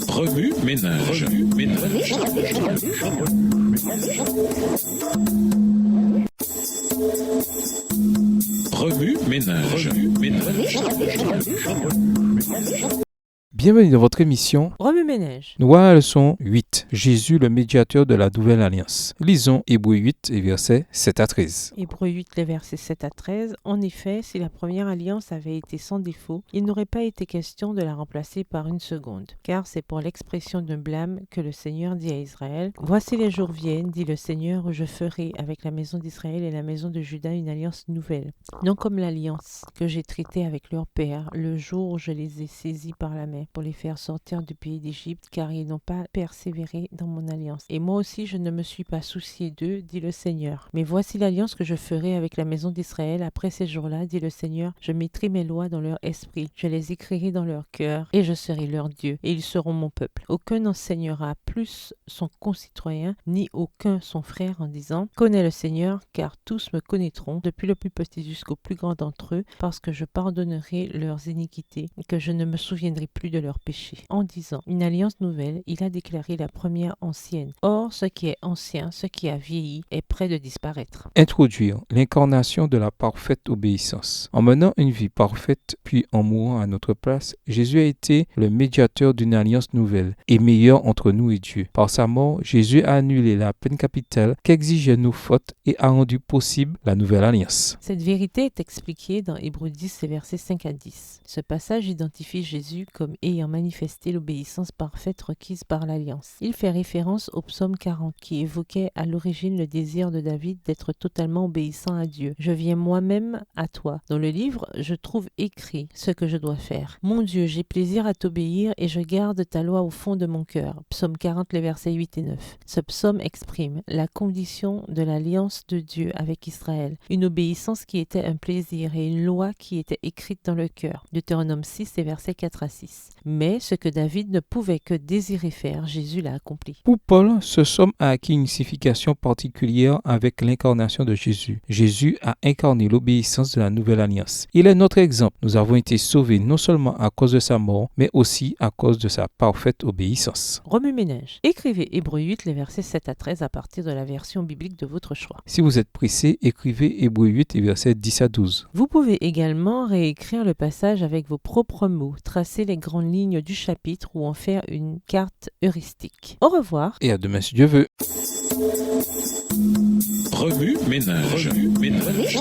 Remue ménage. Remue ménage. Bienvenue dans votre émission Remue-ménage. Nous voilà à la leçon 8. Jésus, le médiateur de la nouvelle alliance. Lisons Hébreux 8 et versets 7 à 13. Hébreux 8, les versets 7 à 13. En effet, si la première alliance avait été sans défaut, il n'aurait pas été question de la remplacer par une seconde. Car c'est pour l'expression d'un blâme que le Seigneur dit à Israël : « Voici les jours viennent, dit le Seigneur, où je ferai avec la maison d'Israël et la maison de Juda une alliance nouvelle. Non comme l'alliance que j'ai traitée avec leur père, le jour où je les ai saisis par la main, pour les faire sortir du pays d'Égypte, car ils n'ont pas persévéré dans mon alliance. Et moi aussi je ne me suis pas soucié d'eux, dit le Seigneur. Mais voici l'alliance que je ferai avec la maison d'Israël après ces jours-là, dit le Seigneur. Je mettrai mes lois dans leur esprit, je les écrirai dans leur cœur, et je serai leur Dieu, et ils seront mon peuple. Aucun n'enseignera plus son concitoyen, ni aucun son frère, en disant : Connais le Seigneur, car tous me connaîtront, depuis le plus petit jusqu'au plus grand d'entre eux, parce que je pardonnerai leurs iniquités, et que je ne me souviendrai plus de leurs péchés. En disant une alliance nouvelle, il a déclaré la première ancienne. Or, ce qui est ancien, ce qui a vieilli, est près de disparaître. Introduire l'incarnation de la parfaite obéissance. En menant une vie parfaite, puis en mourant à notre place, Jésus a été le médiateur d'une alliance nouvelle et meilleure entre nous et Dieu. Par sa mort, Jésus a annulé la peine capitale qu'exigeaient nos fautes et a rendu possible la nouvelle alliance. Cette vérité est expliquée dans Hébreux 10, versets 5 à 10. Ce passage identifie Jésus comme ayant manifesté l'obéissance parfaite requise par l'alliance. Il fait référence au psaume 40 qui évoquait à l'origine le désir de David d'être totalement obéissant à Dieu. « Je viens moi-même à toi. » Dans le livre, je trouve écrit ce que je dois faire. « Mon Dieu, j'ai plaisir à t'obéir et je garde ta loi au fond de mon cœur. » Psaume 40, les versets 8 et 9. Ce psaume exprime la condition de l'alliance de Dieu avec Israël. Une obéissance qui était un plaisir et une loi qui était écrite dans le cœur. Deutéronome 6, les versets 4 à 6. Mais ce que David ne pouvait que désirer faire, Jésus l'a accompli. Pour Paul, ce psaume a acquis une signification particulière avec l'incarnation de Jésus. Jésus a incarné l'obéissance de la nouvelle alliance. Il est notre exemple. Nous avons été sauvés non seulement à cause de sa mort, mais aussi à cause de sa parfaite obéissance. Remue-ménage. Écrivez Hébreux 8, les versets 7 à 13 à partir de la version biblique de votre choix. Si vous êtes pressé, écrivez Hébreux 8 et versets 10 à 12. Vous pouvez également réécrire le passage avec vos propres mots, tracer les grandes lignes du chapitre ou en faire une carte heuristique. Au revoir. Et à demain si Dieu veut. Remue ménage. Remue ménage.